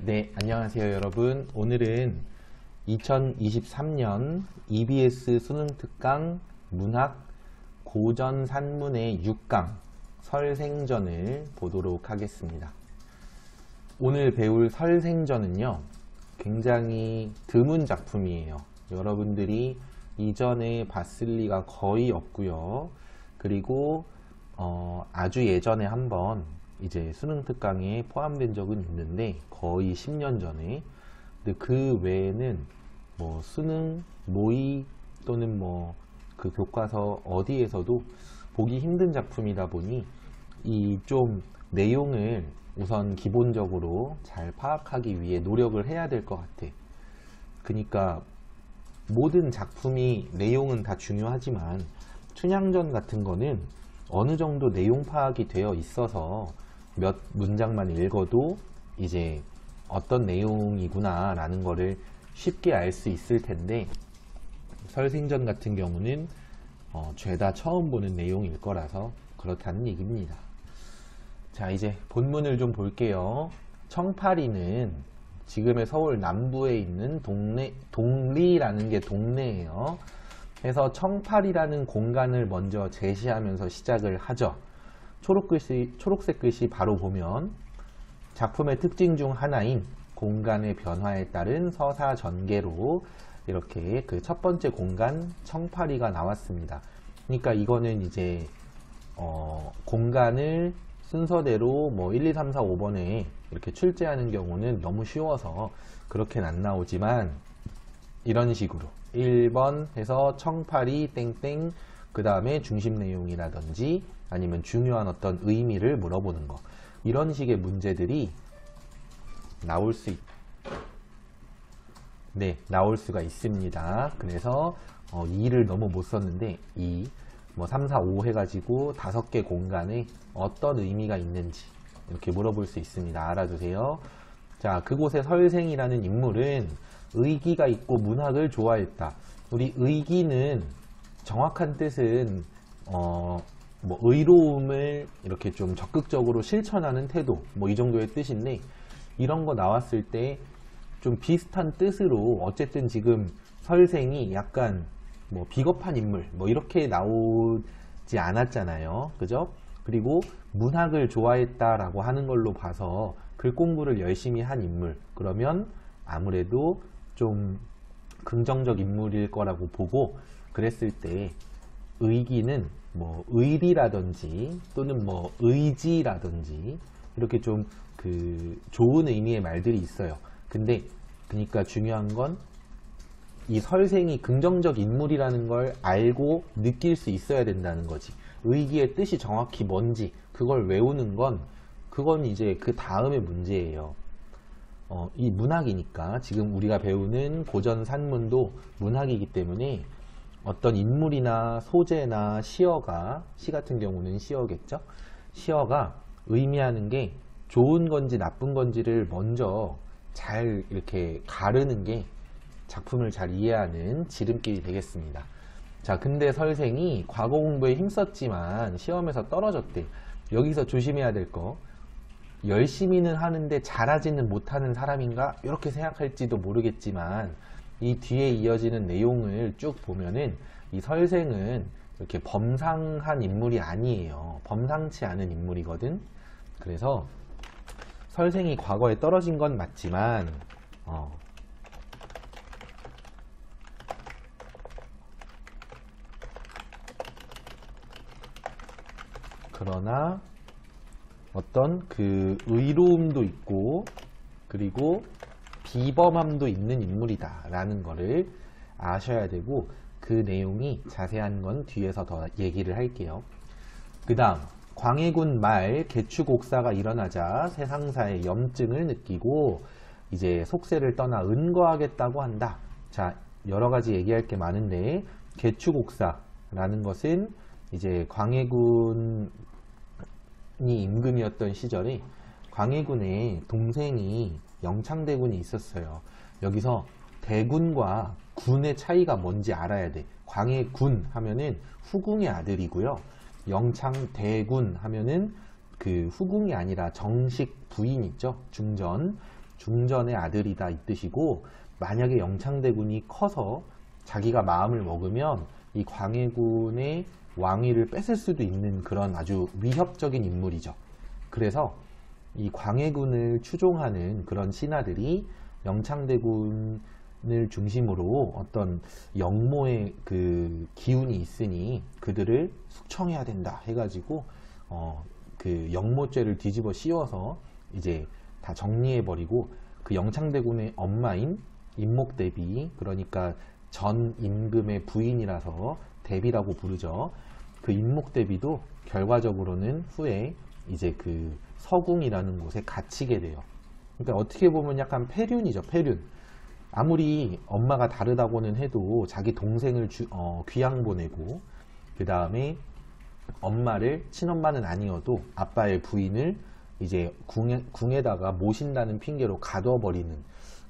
네, 안녕하세요 여러분. 오늘은 2023년 EBS 수능특강 문학 고전 산문의 6강 설생전을 보도록 하겠습니다. 오늘 배울 설생전은요, 굉장히 드문 작품이에요. 여러분들이 이전에 봤을 리가 거의 없고요. 그리고 아주 예전에 한번 이제 수능특강에 포함된 적은 있는데 거의 10년 전에. 근데 그 외에는 뭐 수능, 모의 또는 뭐 그 교과서 어디에서도 보기 힘든 작품이다 보니 이 좀 내용을 우선 기본적으로 잘 파악하기 위해 노력을 해야 될 것 같아. 그러니까 모든 작품이 내용은 다 중요하지만 춘향전 같은 거는 어느 정도 내용 파악이 되어 있어서 몇 문장만 읽어도 이제 어떤 내용이구나 라는 거를 쉽게 알 수 있을 텐데, 설생전 같은 경우는 죄다 처음 보는 내용일 거라서 그렇다는 얘기입니다. 자, 이제 본문을 좀 볼게요. 청파리는 지금의 서울 남부에 있는 동리라는 게 동네예요. 그래서 청파리라는 공간을 먼저 제시하면서 시작을 하죠. 초록색 글씨 바로 보면 작품의 특징 중 하나인 공간의 변화에 따른 서사 전개로 이렇게 그 첫 번째 공간 청파리가 나왔습니다. 그러니까 이거는 이제 공간을 순서대로 뭐 1, 2, 3, 4, 5번에 이렇게 출제하는 경우는 너무 쉬워서 그렇게는 안 나오지만, 이런 식으로 1번 해서 청파리 땡땡 그 다음에 중심 내용이라든지 아니면 중요한 어떤 의미를 물어보는 거, 이런 식의 문제들이 나올 수가 있습니다. 그래서 2를 너무 못 썼는데 2, 뭐 3, 4, 5 해가지고 5개 공간에 어떤 의미가 있는지 이렇게 물어볼 수 있습니다. 알아두세요. 자, 그곳의 설생이라는 인물은 의기가 있고 문학을 좋아했다. 우리 의기는 정확한 뜻은 뭐 의로움을 이렇게 좀 적극적으로 실천하는 태도, 뭐 이 정도의 뜻인데, 이런 거 나왔을 때 좀 비슷한 뜻으로 어쨌든 지금 설생이 약간 뭐 비겁한 인물 뭐 이렇게 나오지 않았잖아요. 그죠? 그리고 문학을 좋아했다라고 하는 걸로 봐서 글 공부를 열심히 한 인물, 그러면 아무래도 좀 긍정적 인물일 거라고 보고, 그랬을 때 의기는 뭐 의리라든지 또는 뭐 의지라든지 이렇게 좀 그 좋은 의미의 말들이 있어요. 근데 그러니까 중요한 건 이 설생이 긍정적 인물이라는 걸 알고 느낄 수 있어야 된다는 거지. 의기의 뜻이 정확히 뭔지 그걸 외우는 건, 그건 이제 그 다음의 문제예요. 이 문학이니까 지금 우리가 배우는 고전 산문도 문학이기 때문에 어떤 인물이나 소재나 시어가, 시 같은 경우는 시어겠죠? 시어가 의미하는 게 좋은 건지 나쁜 건지를 먼저 잘 이렇게 가르는 게 작품을 잘 이해하는 지름길이 되겠습니다. 자, 근데 설생이 과거 공부에 힘썼지만 시험에서 떨어졌대. 여기서 조심해야 될 거, 열심히는 하는데 잘하지는 못하는 사람인가? 이렇게 생각할지도 모르겠지만 이 뒤에 이어지는 내용을 쭉 보면은 이 설생은 이렇게 범상한 인물이 아니에요. 범상치 않은 인물이거든. 그래서 설생이 과거에 떨어진 건 맞지만 그러나 어떤 그 의로움도 있고 그리고 비범함도 있는 인물이다 라는 거를 아셔야 되고, 그 내용이 자세한 건 뒤에서 더 얘기를 할게요. 그 다음, 광해군 말 개추곡사가 일어나자 세상사의 염증을 느끼고 이제 속세를 떠나 은거하겠다고 한다. 자, 여러가지 얘기할 게 많은데, 개추곡사라는 것은 이제 광해군이 임금이었던 시절에 광해군의 동생이 영창대군이 있었어요. 여기서 대군과 군의 차이가 뭔지 알아야 돼. 광해군 하면은 후궁의 아들이고요. 영창대군 하면은 그 후궁이 아니라 정식 부인 있죠. 중전. 중전의 아들이다 이 뜻이고, 만약에 영창대군이 커서 자기가 마음을 먹으면 이 광해군의 왕위를 뺏을 수도 있는 그런 아주 위협적인 인물이죠. 그래서 이 광해군을 추종하는 그런 신하들이 영창대군을 중심으로 어떤 영모의 그 기운이 있으니 그들을 숙청해야 된다 해가지고 그 영모죄를 뒤집어 씌워서 이제 다 정리해버리고, 그 영창대군의 엄마인 임목대비, 그러니까 전 임금의 부인이라서 대비라고 부르죠. 그 임목대비도 결과적으로는 후에 이제 그 서궁이라는 곳에 갇히게 돼요. 그러니까 어떻게 보면 약간 폐륜이죠, 폐륜. 아무리 엄마가 다르다고는 해도 자기 동생을 귀양 보내고, 그 다음에 엄마를, 친엄마는 아니어도 아빠의 부인을 이제 궁에다가 모신다는 핑계로 가둬버리는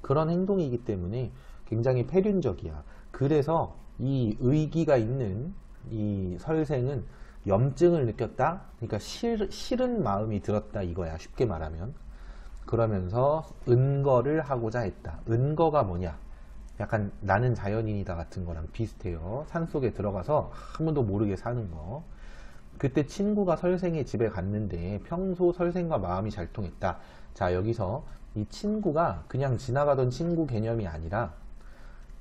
그런 행동이기 때문에 굉장히 폐륜적이야. 그래서 이 의기가 있는 이 설생은 염증을 느꼈다, 그러니까 싫은 마음이 들었다 이거야, 쉽게 말하면. 그러면서 은거를 하고자 했다. 은거가 뭐냐, 약간 나는 자연인이다 같은 거랑 비슷해요. 산속에 들어가서 아무도 모르게 사는 거. 그때 친구가 설생의 집에 갔는데 평소 설생과 마음이 잘 통했다. 자, 여기서 이 친구가 그냥 지나가던 친구 개념이 아니라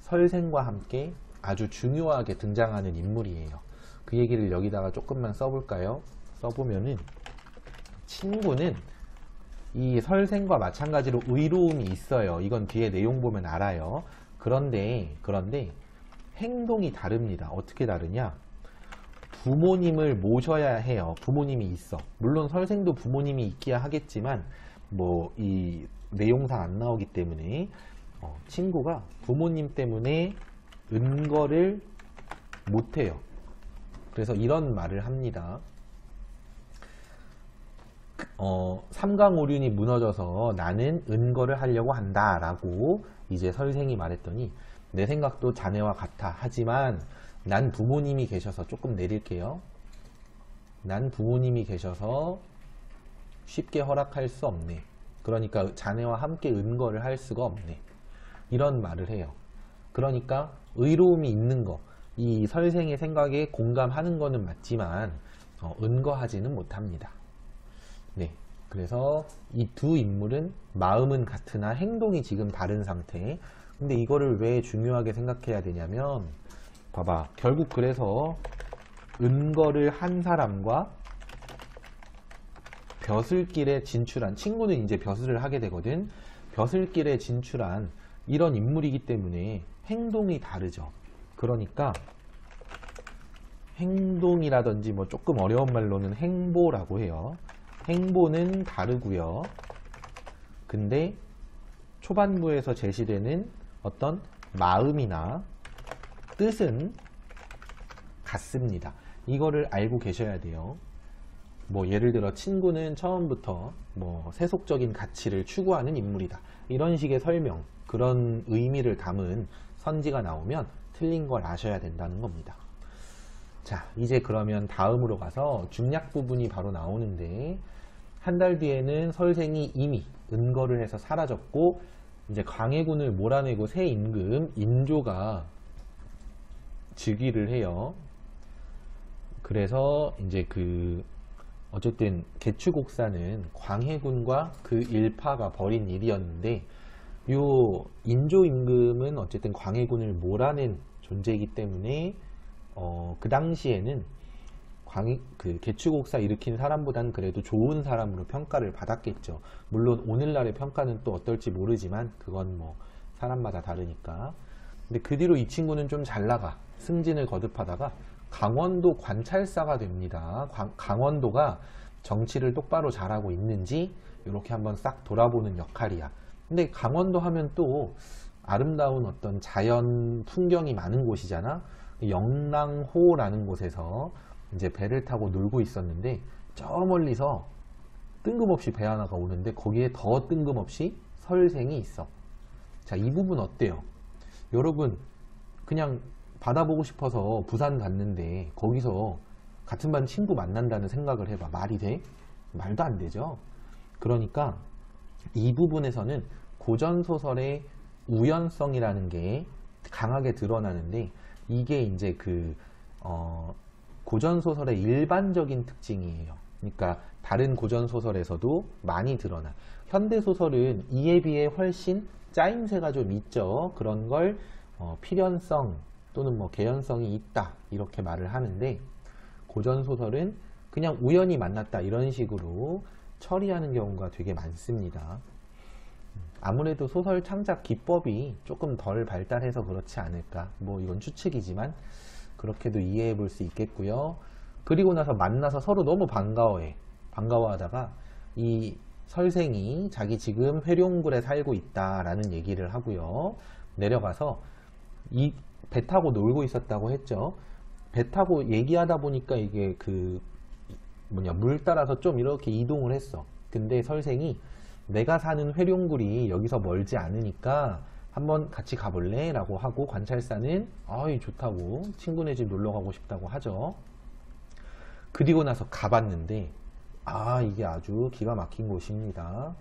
설생과 함께 아주 중요하게 등장하는 인물이에요. 그 얘기를 여기다가 조금만 써볼까요? 써보면은, 친구는 이 설생과 마찬가지로 의로움이 있어요. 이건 뒤에 내용 보면 알아요. 그런데 행동이 다릅니다. 어떻게 다르냐? 부모님을 모셔야 해요. 부모님이 있어. 물론 설생도 부모님이 있기야 하겠지만 뭐 이 내용상 안 나오기 때문에 친구가 부모님 때문에 은거를 못해요. 그래서 이런 말을 합니다. 삼강오륜이 무너져서 나는 은거를 하려고 한다 라고 이제 설생이 말했더니, 내 생각도 자네와 같아. 하지만 난 부모님이 계셔서, 조금 내릴게요. 난 부모님이 계셔서 쉽게 허락할 수 없네. 그러니까 자네와 함께 은거를 할 수가 없네. 이런 말을 해요. 그러니까 의로움이 있는 거, 이 설생의 생각에 공감하는 거는 맞지만 은거하지는 못합니다. 네, 그래서 이 두 인물은 마음은 같으나 행동이 지금 다른 상태. 근데 이거를 왜 중요하게 생각해야 되냐면, 봐봐, 결국 그래서 은거를 한 사람과 벼슬길에 진출한, 친구는 이제 벼슬을 하게 되거든. 벼슬길에 진출한 이런 인물이기 때문에 행동이 다르죠. 그러니까 행동이라든지 뭐 조금 어려운 말로는 행보라고 해요. 행보는 다르고요. 근데 초반부에서 제시되는 어떤 마음이나 뜻은 같습니다. 이거를 알고 계셔야 돼요. 뭐 예를 들어 친구는 처음부터 뭐 세속적인 가치를 추구하는 인물이다, 이런 식의 설명, 그런 의미를 담은 선지가 나오면 틀린 걸 아셔야 된다는 겁니다. 자, 이제 그러면 다음으로 가서 중략 부분이 바로 나오는데, 한 달 뒤에는 설생이 이미 은거를 해서 사라졌고, 이제 광해군을 몰아내고 새 임금 인조가 즉위를 해요. 그래서 이제 어쨌든 개추곡사는 광해군과 그 일파가 벌인 일이었는데, 요 인조 임금은 어쨌든 광해군을 몰아낸 존재이기 때문에 그 당시에는 개추곡사 일으킨 사람보단 그래도 좋은 사람으로 평가를 받았겠죠. 물론 오늘날의 평가는 또 어떨지 모르지만 그건 뭐 사람마다 다르니까. 근데 그 뒤로 이 친구는 좀 잘 나가, 승진을 거듭하다가 강원도 관찰사가 됩니다. 강원도가 정치를 똑바로 잘하고 있는지 이렇게 한번 싹 돌아보는 역할이야. 근데 강원도 하면 또 아름다운 어떤 자연 풍경이 많은 곳이잖아. 영랑호라는 곳에서 이제 배를 타고 놀고 있었는데, 저 멀리서 뜬금없이 배 하나가 오는데 거기에 더 뜬금없이 설생이 있어. 자, 이 부분 어때요? 여러분, 그냥 바다 보고 싶어서 부산 갔는데 거기서 같은 반 친구 만난다는 생각을 해봐. 말이 돼? 말도 안 되죠. 그러니까 이 부분에서는 고전소설의 우연성이라는 게 강하게 드러나는데, 이게 이제 고전소설의 일반적인 특징이에요. 그러니까 다른 고전소설에서도 많이 드러나. 현대소설은 이에 비해 훨씬 짜임새가 좀 있죠. 그런 걸 필연성 또는 뭐 개연성이 있다 이렇게 말을 하는데, 고전소설은 그냥 우연히 만났다 이런 식으로 처리하는 경우가 되게 많습니다. 아무래도 소설 창작 기법이 조금 덜 발달해서 그렇지 않을까, 뭐 이건 추측이지만 그렇게도 이해해 볼 수 있겠고요. 그리고 나서 만나서 서로 너무 반가워하다가 이 설생이 자기 지금 회룡굴에 살고 있다라는 얘기를 하고요. 내려가서 이 배 타고 놀고 있었다고 했죠. 배 타고 얘기하다 보니까 이게 물 따라서 좀 이렇게 이동을 했어. 근데 설생이 내가 사는 회룡굴이 여기서 멀지 않으니까 한번 같이 가볼래? 라고 하고, 관찰사는 아이 좋다고, 친구네 집 놀러 가고 싶다고 하죠. 그리고 나서 가봤는데 이게 아주 기가 막힌 곳입니다.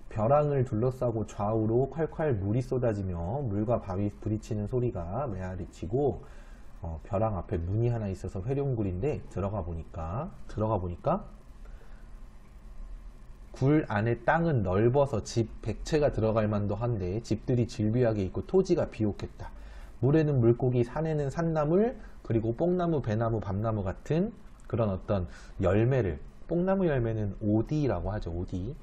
벼랑을 둘러싸고 좌우로 콸콸 물이 쏟아지며 물과 바위 부딪히는 소리가 메아리치고, 벼랑 앞에 문이 하나 있어서 회룡굴인데 들어가 보니까 굴 안에 땅은 넓어서 집 100채가 들어갈 만도 한데 집들이 질비하게 있고 토지가 비옥했다. 물에는 물고기, 산에는 산나물, 그리고 뽕나무, 배나무, 밤나무 같은 그런 어떤 열매를, 뽕나무 열매는 오디라고 하죠. 오디.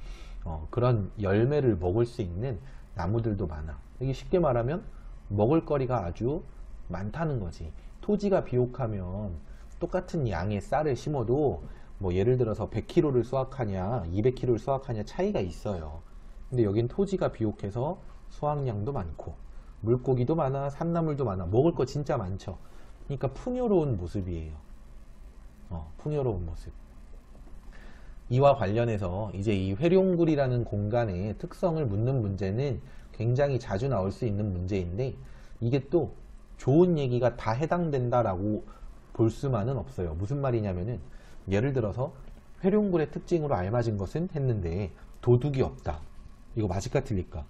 그런 열매를 먹을 수 있는 나무들도 많아. 이게 쉽게 말하면 먹을거리가 아주 많다는 거지. 토지가 비옥하면 똑같은 양의 쌀을 심어도 뭐 예를 들어서 100kg를 수확하냐 200kg를 수확하냐 차이가 있어요. 근데 여긴 토지가 비옥해서 수확량도 많고 물고기도 많아, 산나물도 많아, 먹을 거 진짜 많죠. 그러니까 풍요로운 모습이에요. 풍요로운 모습. 이와 관련해서 이제 이 회룡굴이라는 공간의 특성을 묻는 문제는 굉장히 자주 나올 수 있는 문제인데, 이게 또 좋은 얘기가 다 해당된다라고 볼 수만은 없어요. 무슨 말이냐면은, 예를 들어서 회룡굴의 특징으로 알맞은 것은 했는데 도둑이 없다. 이거 맞을까 틀릴까?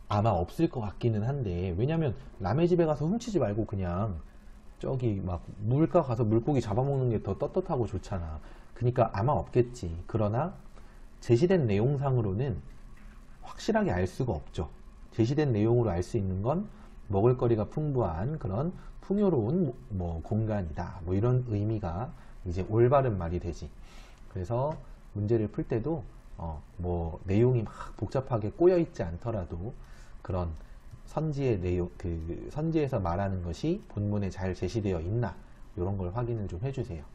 아마 없을 것 같기는 한데, 왜냐면 남의 집에 가서 훔치지 말고 그냥 저기 막 물가 가서 물고기 잡아먹는 게 더 떳떳하고 좋잖아. 그러니까 아마 없겠지. 그러나 제시된 내용상으로는 확실하게 알 수가 없죠. 제시된 내용으로 알 수 있는 건 먹을거리가 풍부한 그런 풍요로운 뭐 공간이다, 뭐 이런 의미가 이제 올바른 말이 되지. 그래서 문제를 풀 때도 뭐 내용이 막 복잡하게 꼬여 있지 않더라도 그런 선지의 내용, 선지에서 말하는 것이 본문에 잘 제시되어 있나, 이런 걸 확인을 좀 해주세요.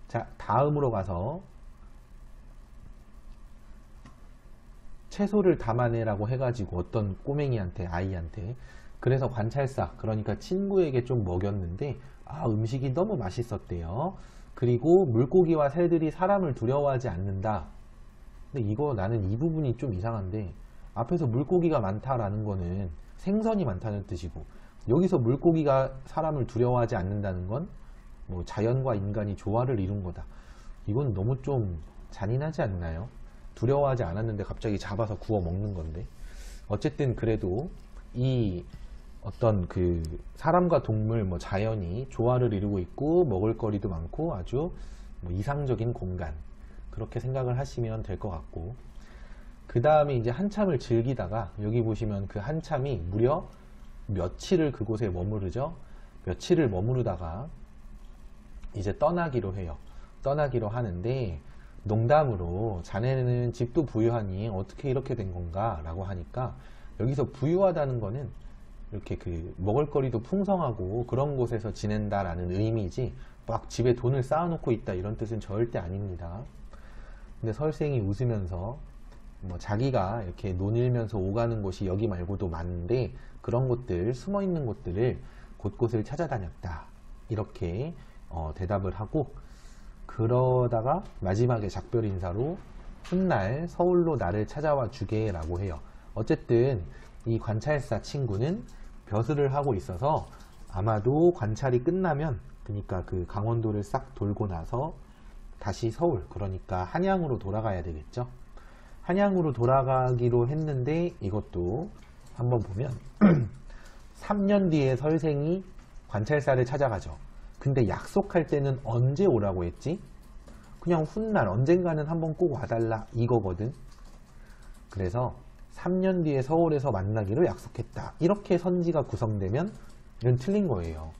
자, 다음으로 가서 채소를 담아내라고 해가지고 어떤 꼬맹이한테, 아이한테, 그래서 관찰사, 그러니까 친구에게 좀 먹였는데 음식이 너무 맛있었대요. 그리고 물고기와 새들이 사람을 두려워하지 않는다. 근데 이거 나는 이 부분이 좀 이상한데, 앞에서 물고기가 많다라는 거는 생선이 많다는 뜻이고, 여기서 물고기가 사람을 두려워하지 않는다는 건 뭐 자연과 인간이 조화를 이룬 거다. 이건 너무 좀 잔인하지 않나요? 두려워하지 않았는데 갑자기 잡아서 구워 먹는 건데. 어쨌든 그래도 이 어떤 사람과 동물, 뭐 자연이 조화를 이루고 있고 먹을거리도 많고 아주 뭐 이상적인 공간, 그렇게 생각을 하시면 될 것 같고, 그 다음에 이제 한참을 즐기다가, 여기 보시면 그 한참이 무려 며칠을 그곳에 머무르죠. 며칠을 머무르다가 이제 떠나기로 해요. 떠나기로 하는데, 농담으로 자네는 집도 부유하니 어떻게 이렇게 된 건가 라고 하니까, 여기서 부유하다는 거는 이렇게 먹을거리도 풍성하고 그런 곳에서 지낸다라는 의미지, 막 집에 돈을 쌓아놓고 있다 이런 뜻은 절대 아닙니다. 근데 설생이 웃으면서 뭐 자기가 이렇게 논일면서 오가는 곳이 여기 말고도 많은데 그런 곳들, 숨어있는 곳들을 곳곳을 찾아다녔다, 이렇게 대답을 하고, 그러다가 마지막에 작별 인사로 훗날 서울로 나를 찾아와 주게 라고 해요. 어쨌든 이 관찰사 친구는 벼슬을 하고 있어서 아마도 관찰이 끝나면, 그러니까 강원도를 싹 돌고 나서 다시 서울, 그러니까 한양으로 돌아가야 되겠죠. 한양으로 돌아가기로 했는데 이것도 한번 보면 3년 뒤에 설생이 관찰사를 찾아가죠. 근데 약속할 때는 언제 오라고 했지? 그냥 훗날 언젠가는 한번 꼭 와달라 이거거든. 그래서 3년 뒤에 서울에서 만나기로 약속했다. 이렇게 선지가 구성되면 이건 틀린 거예요.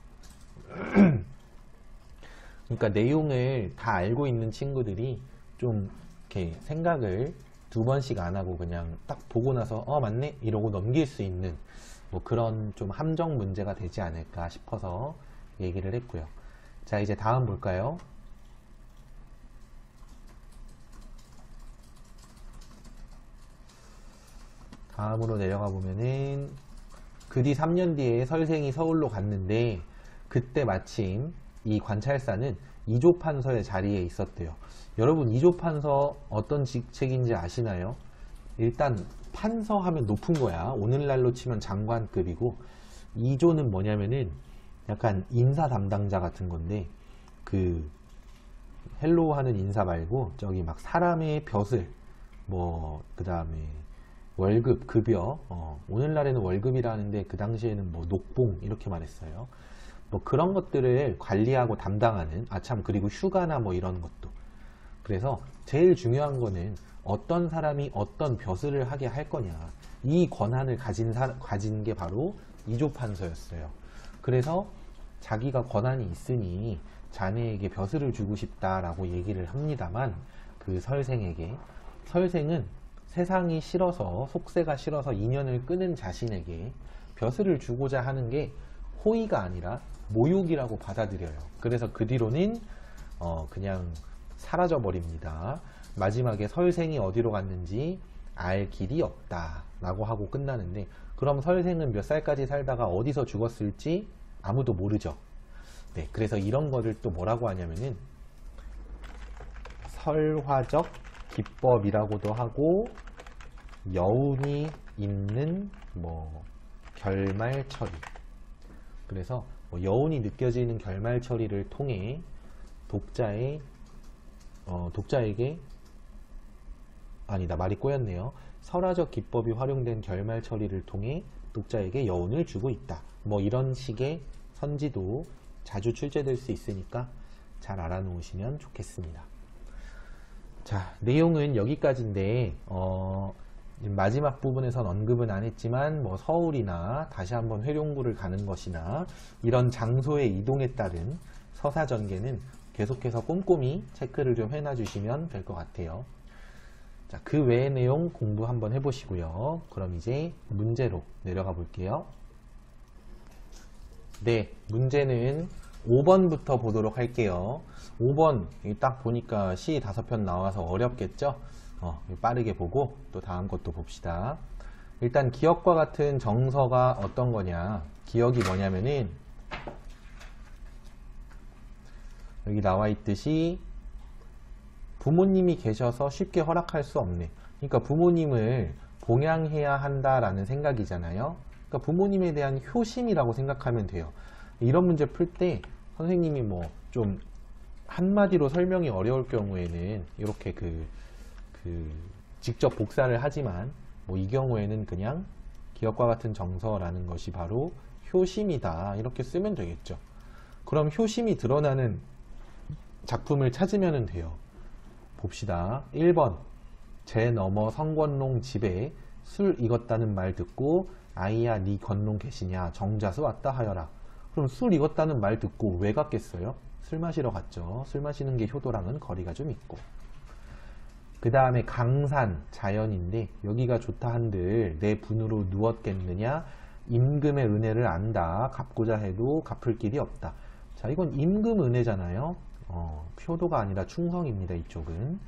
그러니까 내용을 다 알고 있는 친구들이 좀 이렇게 생각을 2번씩 안 하고 그냥 딱 보고 나서 맞네 이러고 넘길 수 있는 뭐 그런 좀 함정 문제가 되지 않을까 싶어서 얘기를 했고요. 자, 이제 다음 볼까요? 다음으로 내려가 보면은 그 뒤 3년 뒤에 설생이 서울로 갔는데 그때 마침 이 관찰사는 이조판서의 자리에 있었대요. 여러분 이조판서 어떤 직책인지 아시나요? 일단 판서 하면 높은 거야. 오늘날로 치면 장관급이고, 이조는 뭐냐면은 약간 인사 담당자 같은 건데, 그 헬로우 하는 인사 말고 저기 막 사람의 벼슬, 뭐 그 다음에 월급, 급여, 오늘날에는 월급이라는데 그 당시에는 뭐 녹봉 이렇게 말했어요. 뭐 그런 것들을 관리하고 담당하는, 아참 그리고 휴가나 뭐 이런 것도. 그래서 제일 중요한 거는 어떤 사람이 어떤 벼슬을 하게 할 거냐, 이 권한을 가진 게 바로 이조판서였어요. 그래서 자기가 권한이 있으니 자네에게 벼슬을 주고 싶다라고 얘기를 합니다만, 그 설생에게, 설생은 세상이 싫어서, 속세가 싫어서 인연을 끊은 자신에게 벼슬을 주고자 하는 게 호의가 아니라 모욕이라고 받아들여요. 그래서 그 뒤로는 그냥 사라져 버립니다. 마지막에 설생이 어디로 갔는지 알 길이 없다 라고 하고 끝나는데, 그럼 설생은 몇 살까지 살다가 어디서 죽었을지 아무도 모르죠. 네, 그래서 이런 거를 또 뭐라고 하냐면은 설화적 기법이라고도 하고, 여운이 있는 뭐 결말 처리. 그래서 뭐 여운이 느껴지는 결말 처리를 통해 독자에게, 아니다, 말이 꼬였네요. 설화적 기법이 활용된 결말 처리를 통해 독자에게 여운을 주고 있다. 뭐 이런 식의 선지도 자주 출제될 수 있으니까 잘 알아놓으시면 좋겠습니다. 자, 내용은 여기까지인데 마지막 부분에선 언급은 안 했지만 뭐 서울이나 다시 한번 회룡구를 가는 것이나 이런 장소의 이동에 따른 서사전개는 계속해서 꼼꼼히 체크를 좀 해놔 주시면 될 것 같아요. 자, 그 외의 내용 공부 한번 해보시고요. 그럼 이제 문제로 내려가 볼게요. 네, 문제는 5번부터 보도록 할게요. 5번 딱 보니까 시 5편 나와서 어렵겠죠? 빠르게 보고 또 다음 것도 봅시다. 일단 기억과 같은 정서가 어떤 거냐, 기억이 뭐냐면은 여기 나와 있듯이 부모님이 계셔서 쉽게 허락할 수 없네. 그러니까 부모님을 봉양해야 한다라는 생각이잖아요. 그러니까 부모님에 대한 효심이라고 생각하면 돼요. 이런 문제 풀 때 선생님이 뭐 좀 한마디로 설명이 어려울 경우에는 이렇게 직접 복사를 하지만, 뭐 이 경우에는 그냥 기억과 같은 정서라는 것이 바로 효심이다 이렇게 쓰면 되겠죠. 그럼 효심이 드러나는 작품을 찾으면 돼요. 봅시다. 1번, 제 너머 성권농 집에 술 익었다는 말 듣고 아이야 니 건농 계시냐 정자수 왔다 하여라. 그럼 술 익었다는 말 듣고 왜 갔겠어요? 술 마시러 갔죠. 술 마시는 게 효도랑은 거리가 좀 있고. 그 다음에 강산, 자연인데 여기가 좋다 한들 내 분으로 누웠겠느냐, 임금의 은혜를 안다, 갚고자 해도 갚을 길이 없다. 자, 이건 임금 은혜잖아요. 효도가 아니라 충성입니다, 이쪽은.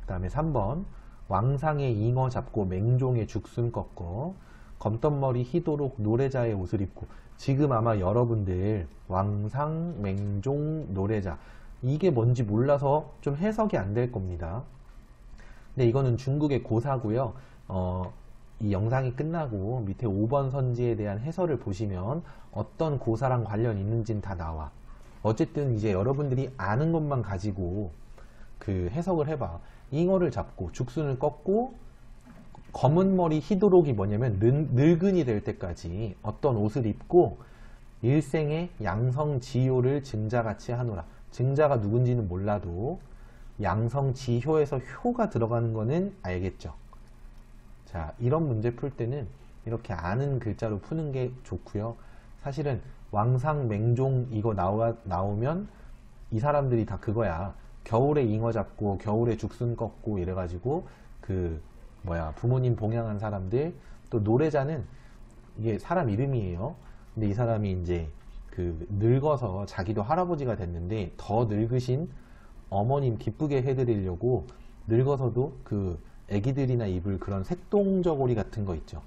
그 다음에 3번, 왕상의 잉어 잡고 맹종의 죽순 꺾어 검떡머리 희도록 노래자의 옷을 입고. 지금 아마 여러분들 왕상, 맹종, 노래자 이게 뭔지 몰라서 좀 해석이 안 될 겁니다. 근데 이거는 중국의 고사고요. 이 영상이 끝나고 밑에 5번 선지에 대한 해설을 보시면 어떤 고사랑 관련 있는지는 다 나와. 어쨌든 이제 여러분들이 아는 것만 가지고 그 해석을 해봐. 잉어를 잡고 죽순을 꺾고 검은 머리 희도록이 뭐냐면 늙은이 될 때까지 어떤 옷을 입고 일생의 양성지효를 증자같이 하노라. 증자가 누군지는 몰라도 양성지효에서 효가 들어가는 거는 알겠죠. 자, 이런 문제 풀 때는 이렇게 아는 글자로 푸는 게 좋고요. 사실은 왕상맹종 이거 나오면 이 사람들이 다 그거야. 겨울에 잉어 잡고 겨울에 죽순 꺾고 이래가지고 부모님 봉양한 사람들. 또 노래자는 이게 사람 이름이에요. 근데 이 사람이 이제 늙어서 자기도 할아버지가 됐는데 더 늙으신 어머님 기쁘게 해드리려고 늙어서도 애기들이나 입을 그런 색동저고리 같은 거 있죠.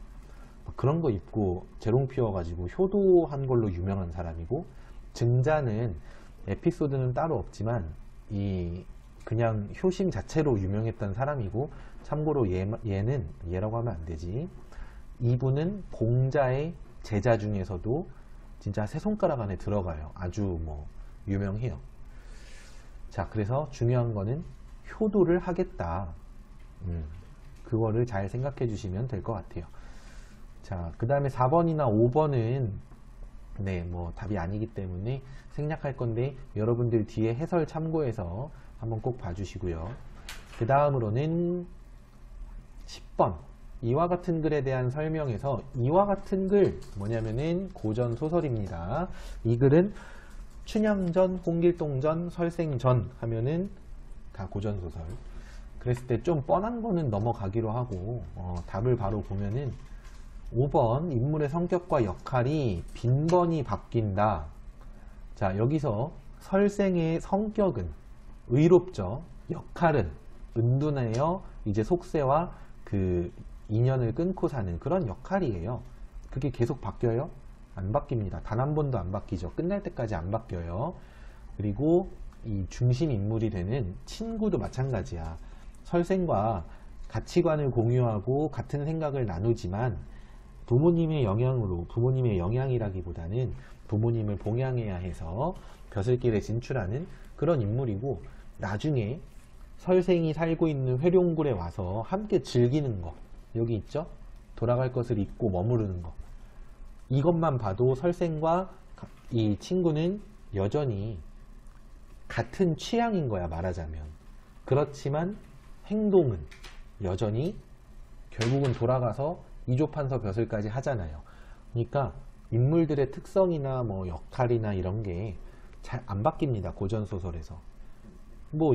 그런 거 입고 재롱 피워가지고 효도한 걸로 유명한 사람이고, 증자는 에피소드는 따로 없지만 그냥 효심 자체로 유명했던 사람이고, 참고로 얘라고 하면 안 되지. 이분은 공자의 제자 중에서도 진짜 세 손가락 안에 들어가요. 아주 유명해요. 자, 그래서 중요한 거는 효도를 하겠다. 그거를 잘 생각해 주시면 될 것 같아요. 자, 그 다음에 4번이나 5번은 답이 아니기 때문에 생략할 건데 여러분들 뒤에 해설 참고해서 한번 꼭 봐주시고요. 그 다음으로는 10번 이와 같은 글에 대한 설명에서, 이와 같은 글 뭐냐면은 고전 소설입니다. 이 글은 춘향전, 홍길동전, 설생전 하면은 다 고전 소설. 그랬을 때 좀 뻔한 거는 넘어가기로 하고, 답을 바로 보면은 5번 인물의 성격과 역할이 빈번히 바뀐다. 자, 여기서 설생의 성격은 의롭죠. 역할은 은둔하여 이제 속세와 인연을 끊고 사는 그런 역할이에요. 그게 계속 바뀌어요? 안 바뀝니다. 단 한 번도 안 바뀌죠. 끝날 때까지 안 바뀌어요. 그리고 이 중심 인물이 되는 친구도 마찬가지야. 설생과 가치관을 공유하고 같은 생각을 나누지만 부모님의 영향이라기보다는 부모님을 봉양해야 해서 벼슬길에 진출하는 그런 인물이고, 나중에 설생이 살고 있는 회룡굴에 와서 함께 즐기는 거, 여기 있죠? 돌아갈 것을 잊고 머무르는 거. 이것만 봐도 설생과 이 친구는 여전히 같은 취향인 거야, 말하자면. 그렇지만 행동은 여전히 결국은 돌아가서 이조판서 벼슬까지 하잖아요. 그러니까 인물들의 특성이나 역할이나 이런 게 잘 안 바뀝니다. 고전소설에서.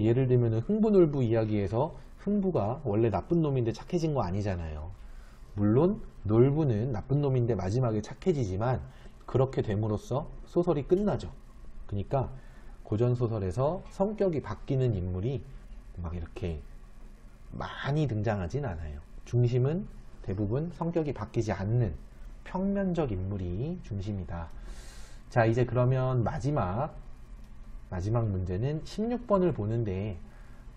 예를 들면 흥부놀부 이야기에서 흥부가 원래 나쁜 놈인데 착해진 거 아니잖아요. 물론 놀부는 나쁜 놈인데 마지막에 착해지지만 그렇게 됨으로써 소설이 끝나죠. 그러니까 고전소설에서 성격이 바뀌는 인물이 이렇게 많이 등장하진 않아요. 중심은 대부분 성격이 바뀌지 않는 평면적 인물이 중심이다. 자, 이제 그러면 마지막 문제는 16번을 보는데,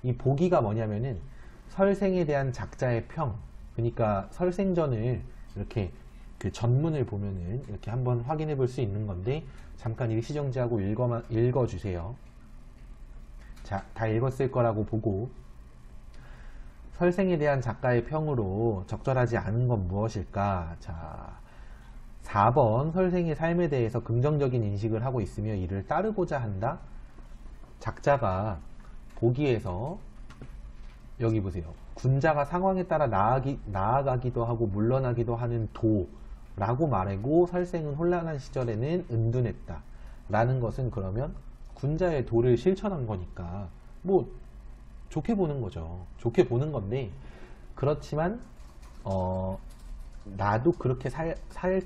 이 보기가 뭐냐면은 설생에 대한 작자의 평, 그러니까 설생전을 이렇게 전문을 보면은 이렇게 한번 확인해 볼 수 있는 건데, 잠깐 일시정지하고 읽어주세요. 자, 다 읽었을 거라고 보고, 설생에 대한 작가의 평으로 적절하지 않은 건 무엇일까? 자, 4번 설생의 삶에 대해서 긍정적인 인식을 하고 있으며 이를 따르고자 한다. 작자가 보기에서 여기 보세요. 군자가 상황에 따라 나아가기도 하고 물러나기도 하는 도라고 말하고, 설생은 혼란한 시절에는 은둔했다 라는 것은 그러면 군자의 도를 실천한 거니까 좋게 보는 거죠. 좋게 보는 건데, 그렇지만 나도 그렇게 살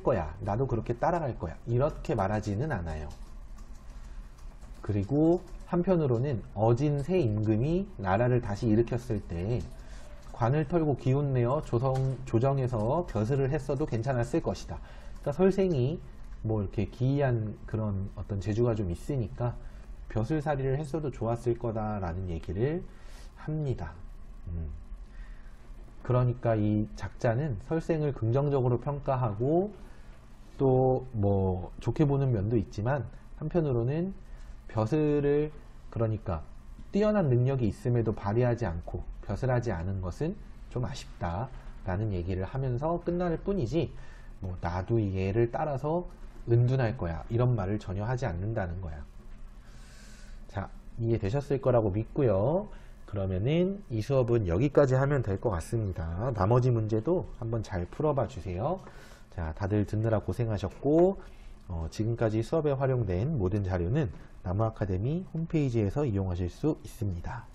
거야, 나도 그렇게 따라갈 거야, 이렇게 말하지는 않아요. 그리고 한편으로는 어진 새 임금이 나라를 다시 일으켰을 때 관을 털고 기운내어 조정해서 벼슬을 했어도 괜찮았을 것이다. 그러니까 설생이 이렇게 기이한 그런 어떤 재주가 좀 있으니까 벼슬살이를 했어도 좋았을 거다라는 얘기를 합니다. 그러니까 이 작자는 설생을 긍정적으로 평가하고 또 좋게 보는 면도 있지만, 한편으로는 벼슬을, 그러니까 뛰어난 능력이 있음에도 발휘하지 않고 벼슬하지 않은 것은 좀 아쉽다 라는 얘기를 하면서 끝날 뿐이지, 뭐 나도 얘를 따라서 은둔할 거야, 이런 말을 전혀 하지 않는다는 거야. 자, 이해되셨을 거라고 믿고요. 그러면은 이 수업은 여기까지 하면 될 것 같습니다. 나머지 문제도 한번 잘 풀어봐 주세요. 자, 다들 듣느라 고생하셨고, 지금까지 수업에 활용된 모든 자료는 나무아카데미 홈페이지에서 이용하실 수 있습니다.